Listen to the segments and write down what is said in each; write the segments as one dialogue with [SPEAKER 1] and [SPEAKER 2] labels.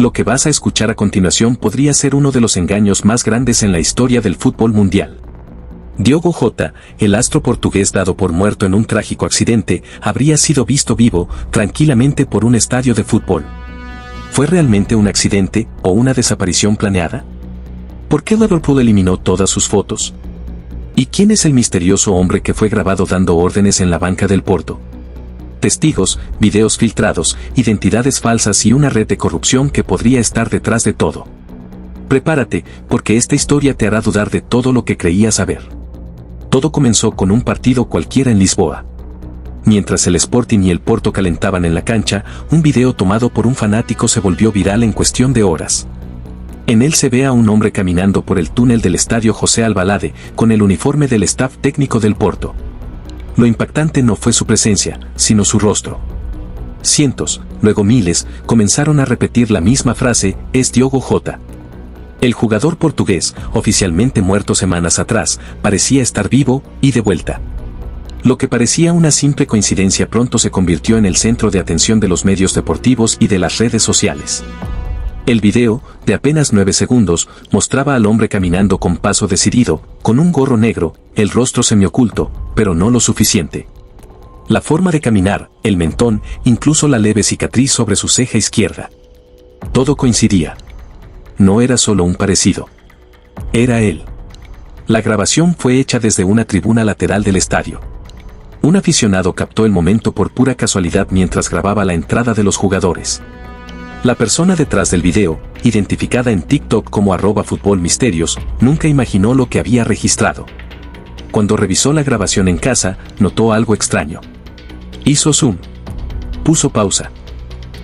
[SPEAKER 1] Lo que vas a escuchar a continuación podría ser uno de los engaños más grandes en la historia del fútbol mundial. Diogo Jota, el astro portugués dado por muerto en un trágico accidente, habría sido visto vivo, tranquilamente por un estadio de fútbol. ¿Fue realmente un accidente o una desaparición planeada? ¿Por qué Liverpool eliminó todas sus fotos? ¿Y quién es el misterioso hombre que fue grabado dando órdenes en la banca del Porto? Testigos, videos filtrados, identidades falsas y una red de corrupción que podría estar detrás de todo. Prepárate, porque esta historia te hará dudar de todo lo que creías saber. Todo comenzó con un partido cualquiera en Lisboa. Mientras el Sporting y el Porto calentaban en la cancha, un video tomado por un fanático se volvió viral en cuestión de horas. En él se ve a un hombre caminando por el túnel del estadio José Albalade, con el uniforme del staff técnico del Porto. Lo impactante no fue su presencia, sino su rostro. Cientos, luego miles, comenzaron a repetir la misma frase: es Diogo Jota. El jugador portugués, oficialmente muerto semanas atrás, parecía estar vivo y de vuelta. Lo que parecía una simple coincidencia pronto se convirtió en el centro de atención de los medios deportivos y de las redes sociales. El video, de apenas 9 segundos, mostraba al hombre caminando con paso decidido, con un gorro negro, el rostro semioculto, pero no lo suficiente. La forma de caminar, el mentón, incluso la leve cicatriz sobre su ceja izquierda. Todo coincidía. No era solo un parecido. Era él. La grabación fue hecha desde una tribuna lateral del estadio. Un aficionado captó el momento por pura casualidad mientras grababa la entrada de los jugadores. La persona detrás del video, identificada en TikTok como @futbolmisterios, nunca imaginó lo que había registrado. Cuando revisó la grabación en casa, notó algo extraño. Hizo zoom. Puso pausa.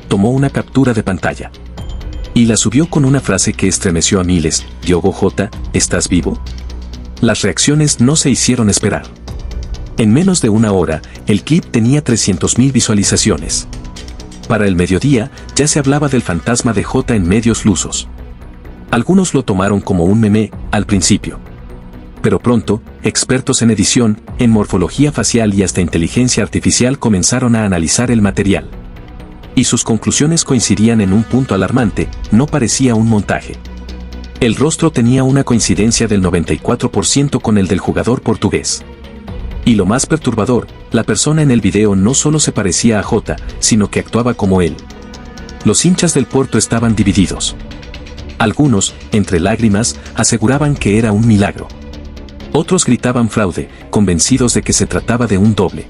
[SPEAKER 1] Tomó una captura de pantalla. Y la subió con una frase que estremeció a miles: Diogo Jota, ¿estás vivo? Las reacciones no se hicieron esperar. En menos de una hora, el clip tenía 300.000 visualizaciones. Para el mediodía, ya se hablaba del fantasma de Jota en medios lusos. Algunos lo tomaron como un meme, al principio. Pero pronto, expertos en edición, en morfología facial y hasta inteligencia artificial comenzaron a analizar el material. Y sus conclusiones coincidían en un punto alarmante: no parecía un montaje. El rostro tenía una coincidencia del 94% con el del jugador portugués. Y lo más perturbador, la persona en el video no solo se parecía a Jota, sino que actuaba como él. Los hinchas del Porto estaban divididos. Algunos, entre lágrimas, aseguraban que era un milagro. Otros gritaban fraude, convencidos de que se trataba de un doble.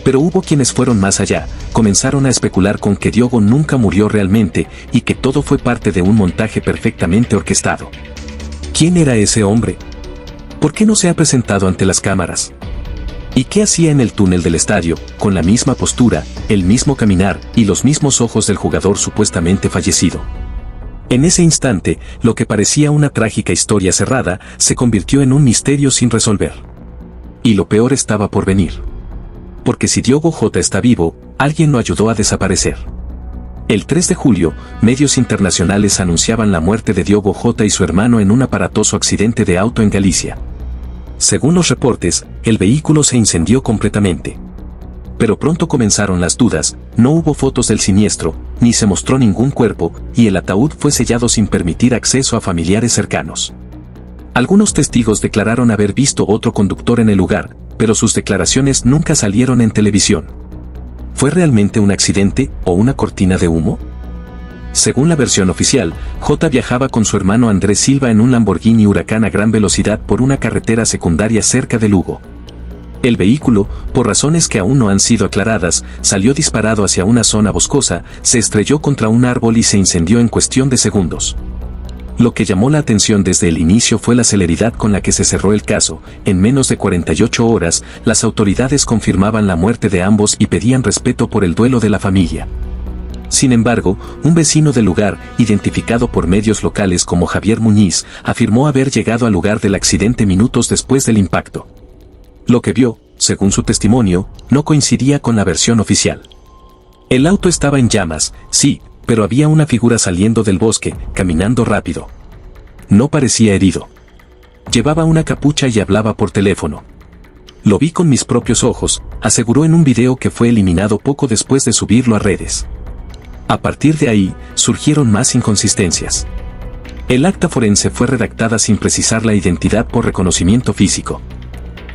[SPEAKER 1] Pero hubo quienes fueron más allá, comenzaron a especular con que Diogo nunca murió realmente y que todo fue parte de un montaje perfectamente orquestado. ¿Quién era ese hombre? ¿Por qué no se ha presentado ante las cámaras? ¿Y qué hacía en el túnel del estadio, con la misma postura, el mismo caminar y los mismos ojos del jugador supuestamente fallecido? En ese instante, lo que parecía una trágica historia cerrada, se convirtió en un misterio sin resolver. Y lo peor estaba por venir. Porque si Diogo Jota está vivo, alguien lo ayudó a desaparecer. El 3 de julio, medios internacionales anunciaban la muerte de Diogo Jota y su hermano en un aparatoso accidente de auto en Galicia. Según los reportes, el vehículo se incendió completamente. Pero pronto comenzaron las dudas: no hubo fotos del siniestro, ni se mostró ningún cuerpo, y el ataúd fue sellado sin permitir acceso a familiares cercanos. Algunos testigos declararon haber visto otro conductor en el lugar, pero sus declaraciones nunca salieron en televisión. ¿Fue realmente un accidente o una cortina de humo? Según la versión oficial, Jota viajaba con su hermano Andrés Silva en un Lamborghini Huracán a gran velocidad por una carretera secundaria cerca de Lugo. El vehículo, por razones que aún no han sido aclaradas, salió disparado hacia una zona boscosa, se estrelló contra un árbol y se incendió en cuestión de segundos. Lo que llamó la atención desde el inicio fue la celeridad con la que se cerró el caso. En menos de 48 horas, las autoridades confirmaban la muerte de ambos y pedían respeto por el duelo de la familia. Sin embargo, un vecino del lugar, identificado por medios locales como Javier Muñiz, afirmó haber llegado al lugar del accidente minutos después del impacto. Lo que vio, según su testimonio, no coincidía con la versión oficial. El auto estaba en llamas, sí, pero había una figura saliendo del bosque, caminando rápido. No parecía herido. Llevaba una capucha y hablaba por teléfono. Lo vi con mis propios ojos, aseguró en un video que fue eliminado poco después de subirlo a redes. A partir de ahí, surgieron más inconsistencias. El acta forense fue redactada sin precisar la identidad por reconocimiento físico.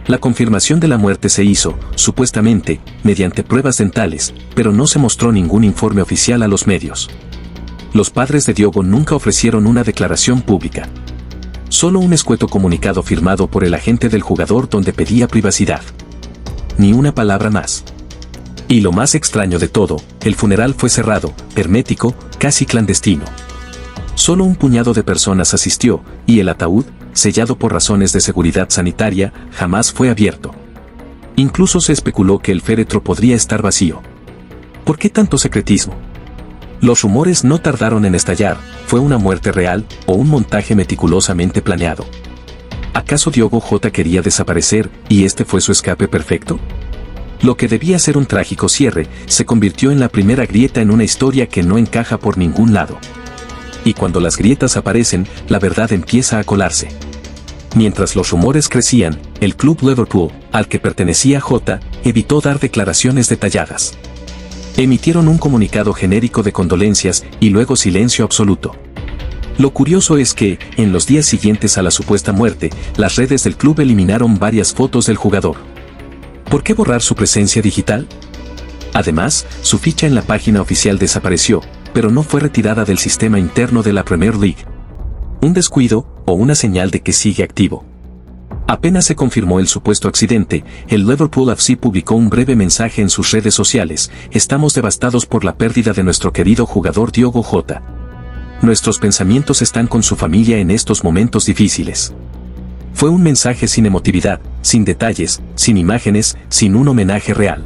[SPEAKER 1] La confirmación de la muerte se hizo, supuestamente, mediante pruebas dentales, pero no se mostró ningún informe oficial a los medios. Los padres de Diogo nunca ofrecieron una declaración pública. Solo un escueto comunicado firmado por el agente del jugador donde pedía privacidad. Ni una palabra más. Y lo más extraño de todo, el funeral fue cerrado, hermético, casi clandestino. Solo un puñado de personas asistió, y el ataúd, sellado por razones de seguridad sanitaria, jamás fue abierto. Incluso se especuló que el féretro podría estar vacío. ¿Por qué tanto secretismo? Los rumores no tardaron en estallar, ¿fue una muerte real o un montaje meticulosamente planeado? ¿Acaso Diogo Jota quería desaparecer y este fue su escape perfecto? Lo que debía ser un trágico cierre, se convirtió en la primera grieta en una historia que no encaja por ningún lado. Y cuando las grietas aparecen, la verdad empieza a colarse. Mientras los rumores crecían, el club Liverpool, al que pertenecía Jota, evitó dar declaraciones detalladas. Emitieron un comunicado genérico de condolencias y luego silencio absoluto. Lo curioso es que, en los días siguientes a la supuesta muerte, las redes del club eliminaron varias fotos del jugador. ¿Por qué borrar su presencia digital? Además, su ficha en la página oficial desapareció, pero no fue retirada del sistema interno de la Premier League. ¿Un descuido o una señal de que sigue activo? Apenas se confirmó el supuesto accidente, el Liverpool FC publicó un breve mensaje en sus redes sociales: estamos devastados por la pérdida de nuestro querido jugador Diogo Jota. Nuestros pensamientos están con su familia en estos momentos difíciles. Fue un mensaje sin emotividad, sin detalles, sin imágenes, sin un homenaje real.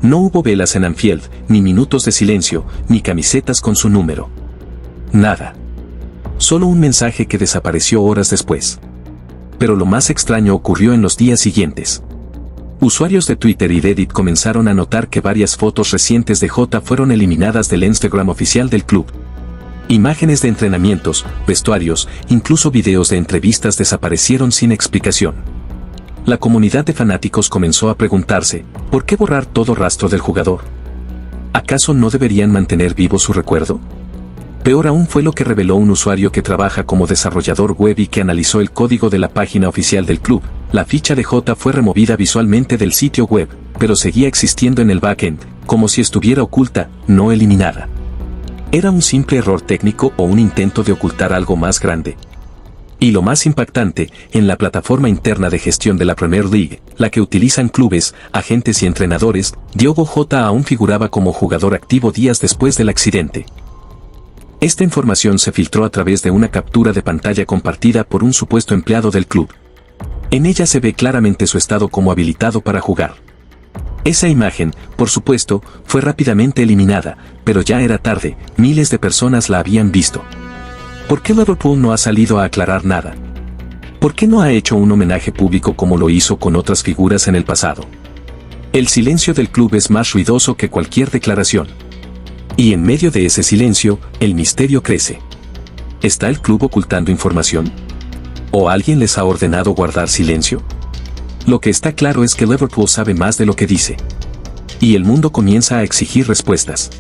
[SPEAKER 1] No hubo velas en Anfield, ni minutos de silencio, ni camisetas con su número. Nada. Solo un mensaje que desapareció horas después. Pero lo más extraño ocurrió en los días siguientes. Usuarios de Twitter y Reddit comenzaron a notar que varias fotos recientes de Jota fueron eliminadas del Instagram oficial del club. Imágenes de entrenamientos, vestuarios, incluso videos de entrevistas desaparecieron sin explicación. La comunidad de fanáticos comenzó a preguntarse, ¿por qué borrar todo rastro del jugador? ¿Acaso no deberían mantener vivo su recuerdo? Peor aún fue lo que reveló un usuario que trabaja como desarrollador web y que analizó el código de la página oficial del club. La ficha de Jota fue removida visualmente del sitio web, pero seguía existiendo en el backend, como si estuviera oculta, no eliminada. ¿Era un simple error técnico o un intento de ocultar algo más grande? Y lo más impactante, en la plataforma interna de gestión de la Premier League, la que utilizan clubes, agentes y entrenadores, Diogo Jota aún figuraba como jugador activo días después del accidente. Esta información se filtró a través de una captura de pantalla compartida por un supuesto empleado del club. En ella se ve claramente su estado como habilitado para jugar. Esa imagen, por supuesto, fue rápidamente eliminada, pero ya era tarde, miles de personas la habían visto. ¿Por qué Liverpool no ha salido a aclarar nada? ¿Por qué no ha hecho un homenaje público como lo hizo con otras figuras en el pasado? El silencio del club es más ruidoso que cualquier declaración. Y en medio de ese silencio, el misterio crece. ¿Está el club ocultando información? ¿O alguien les ha ordenado guardar silencio? Lo que está claro es que Liverpool sabe más de lo que dice. Y el mundo comienza a exigir respuestas.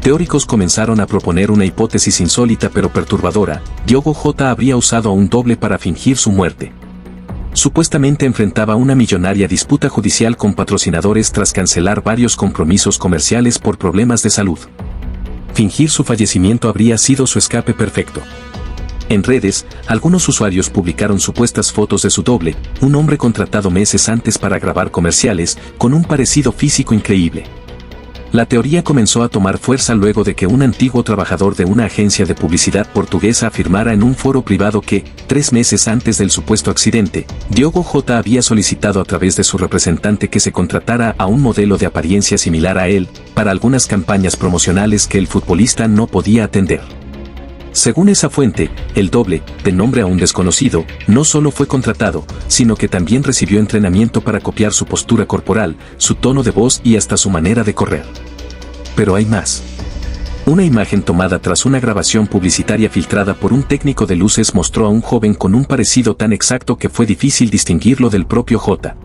[SPEAKER 1] Teóricos comenzaron a proponer una hipótesis insólita pero perturbadora: Diogo Jota habría usado a un doble para fingir su muerte. Supuestamente enfrentaba una millonaria disputa judicial con patrocinadores tras cancelar varios compromisos comerciales por problemas de salud. Fingir su fallecimiento habría sido su escape perfecto. En redes, algunos usuarios publicaron supuestas fotos de su doble, un hombre contratado meses antes para grabar comerciales, con un parecido físico increíble. La teoría comenzó a tomar fuerza luego de que un antiguo trabajador de una agencia de publicidad portuguesa afirmara en un foro privado que, 3 meses antes del supuesto accidente, Diogo Jota había solicitado a través de su representante que se contratara a un modelo de apariencia similar a él, para algunas campañas promocionales que el futbolista no podía atender. Según esa fuente, el doble, de nombre aún desconocido, no solo fue contratado, sino que también recibió entrenamiento para copiar su postura corporal, su tono de voz y hasta su manera de correr. Pero hay más. Una imagen tomada tras una grabación publicitaria filtrada por un técnico de luces mostró a un joven con un parecido tan exacto que fue difícil distinguirlo del propio Jota.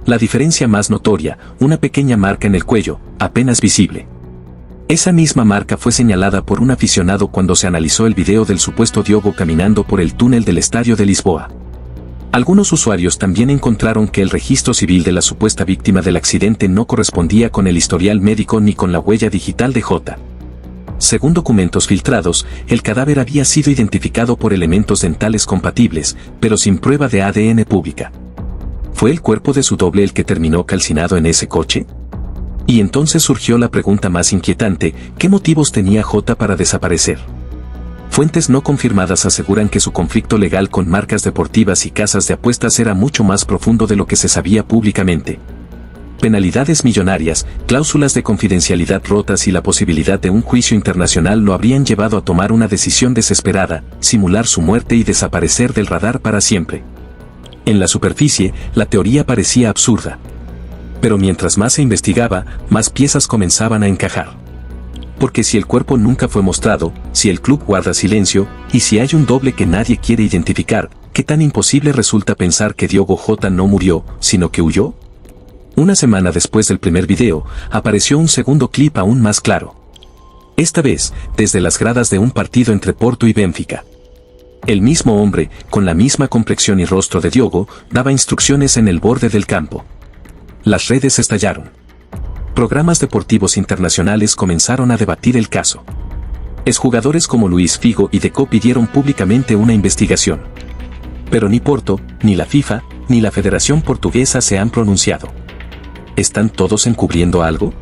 [SPEAKER 1] La diferencia más notoria, una pequeña marca en el cuello, apenas visible. Esa misma marca fue señalada por un aficionado cuando se analizó el video del supuesto Diogo caminando por el túnel del estadio de Lisboa. Algunos usuarios también encontraron que el registro civil de la supuesta víctima del accidente no correspondía con el historial médico ni con la huella digital de Jota. Según documentos filtrados, el cadáver había sido identificado por elementos dentales compatibles, pero sin prueba de ADN pública. ¿Fue el cuerpo de su doble el que terminó calcinado en ese coche? Y entonces surgió la pregunta más inquietante: ¿qué motivos tenía Jota para desaparecer? Fuentes no confirmadas aseguran que su conflicto legal con marcas deportivas y casas de apuestas era mucho más profundo de lo que se sabía públicamente. Penalidades millonarias, cláusulas de confidencialidad rotas y la posibilidad de un juicio internacional lo habrían llevado a tomar una decisión desesperada: simular su muerte y desaparecer del radar para siempre. En la superficie, la teoría parecía absurda. Pero mientras más se investigaba, más piezas comenzaban a encajar. Porque si el cuerpo nunca fue mostrado, si el club guarda silencio, y si hay un doble que nadie quiere identificar, ¿qué tan imposible resulta pensar que Diogo Jota no murió, sino que huyó? Una semana después del primer video, apareció un segundo clip aún más claro. Esta vez, desde las gradas de un partido entre Porto y Benfica. El mismo hombre, con la misma complexión y rostro de Diogo, daba instrucciones en el borde del campo. Las redes estallaron. Programas deportivos internacionales comenzaron a debatir el caso. Exjugadores como Luís Figo y Deco pidieron públicamente una investigación. Pero ni Porto, ni la FIFA, ni la Federación Portuguesa se han pronunciado. ¿Están todos encubriendo algo?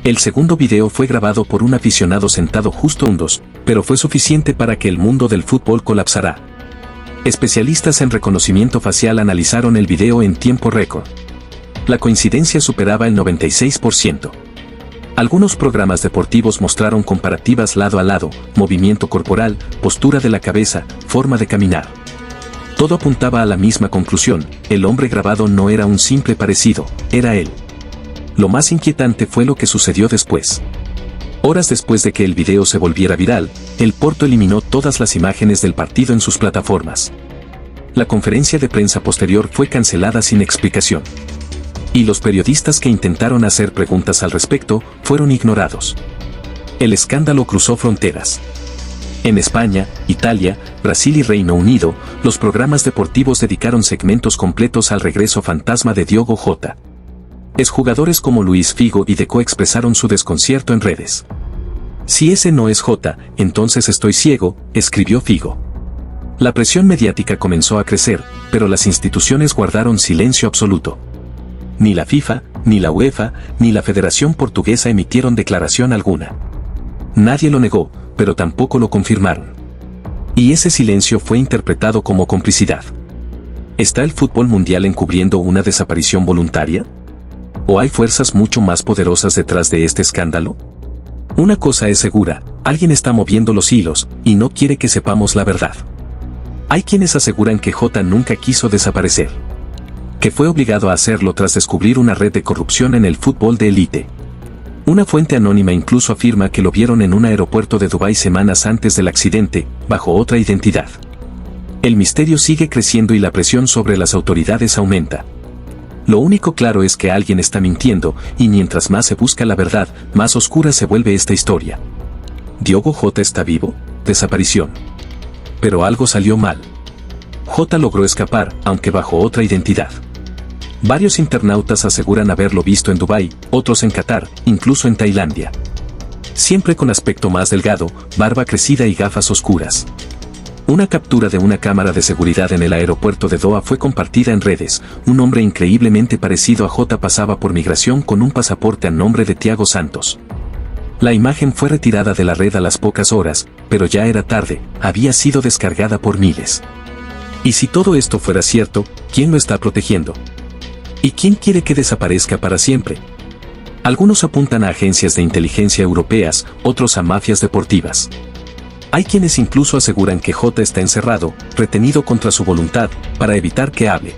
[SPEAKER 1] El segundo video fue grabado por un aficionado sentado justo juntos, pero fue suficiente para que el mundo del fútbol colapsara. Especialistas en reconocimiento facial analizaron el video en tiempo récord. La coincidencia superaba el 96%. Algunos programas deportivos mostraron comparativas lado a lado: movimiento corporal, postura de la cabeza, forma de caminar. Todo apuntaba a la misma conclusión: el hombre grabado no era un simple parecido, era él. Lo más inquietante fue lo que sucedió después. Horas después de que el video se volviera viral, el Porto eliminó todas las imágenes del partido en sus plataformas. La conferencia de prensa posterior fue cancelada sin explicación. Y los periodistas que intentaron hacer preguntas al respecto fueron ignorados. El escándalo cruzó fronteras. En España, Italia, Brasil y Reino Unido, los programas deportivos dedicaron segmentos completos al regreso fantasma de Diogo Jota. Exjugadores como Luís Figo y Deco expresaron su desconcierto en redes. «Si ese no es Jota, entonces estoy ciego», escribió Figo. La presión mediática comenzó a crecer, pero las instituciones guardaron silencio absoluto. Ni la FIFA, ni la UEFA, ni la Federación Portuguesa emitieron declaración alguna. Nadie lo negó, pero tampoco lo confirmaron. Y ese silencio fue interpretado como complicidad. ¿Está el fútbol mundial encubriendo una desaparición voluntaria? ¿O hay fuerzas mucho más poderosas detrás de este escándalo? Una cosa es segura: alguien está moviendo los hilos, y no quiere que sepamos la verdad. Hay quienes aseguran que Jota nunca quiso desaparecer. Que fue obligado a hacerlo tras descubrir una red de corrupción en el fútbol de élite. Una fuente anónima incluso afirma que lo vieron en un aeropuerto de Dubái semanas antes del accidente, bajo otra identidad. El misterio sigue creciendo y la presión sobre las autoridades aumenta. Lo único claro es que alguien está mintiendo, y mientras más se busca la verdad, más oscura se vuelve esta historia. ¿Diogo Jota está vivo? Desaparición. Pero algo salió mal. Jota logró escapar, aunque bajo otra identidad. Varios internautas aseguran haberlo visto en Dubái, otros en Qatar, incluso en Tailandia. Siempre con aspecto más delgado, barba crecida y gafas oscuras. Una captura de una cámara de seguridad en el aeropuerto de Doha fue compartida en redes. Un hombre increíblemente parecido a Jota pasaba por migración con un pasaporte a nombre de Thiago Santos. La imagen fue retirada de la red a las pocas horas, pero ya era tarde, había sido descargada por miles. Y si todo esto fuera cierto, ¿quién lo está protegiendo? ¿Y quién quiere que desaparezca para siempre? Algunos apuntan a agencias de inteligencia europeas, otros a mafias deportivas. Hay quienes incluso aseguran que Jota está encerrado, retenido contra su voluntad, para evitar que hable.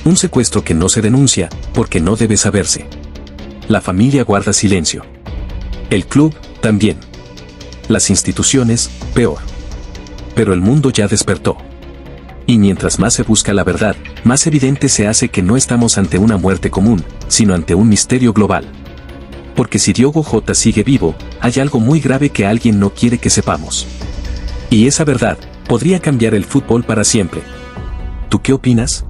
[SPEAKER 1] Un secuestro que no se denuncia, porque no debe saberse. La familia guarda silencio. El club, también. Las instituciones, peor. Pero el mundo ya despertó. Y mientras más se busca la verdad, más evidente se hace que no estamos ante una muerte común, sino ante un misterio global. Porque si Diogo Jota sigue vivo, hay algo muy grave que alguien no quiere que sepamos. Y esa verdad podría cambiar el fútbol para siempre. ¿Tú qué opinas?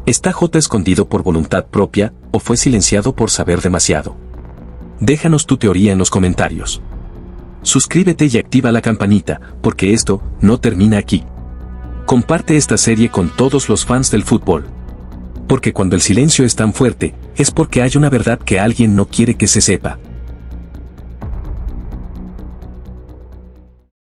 [SPEAKER 1] ¿Está Jota escondido por voluntad propia, o fue silenciado por saber demasiado? Déjanos tu teoría en los comentarios. Suscríbete y activa la campanita, porque esto no termina aquí. Comparte esta serie con todos los fans del fútbol. Porque cuando el silencio es tan fuerte, es porque hay una verdad que alguien no quiere que se sepa.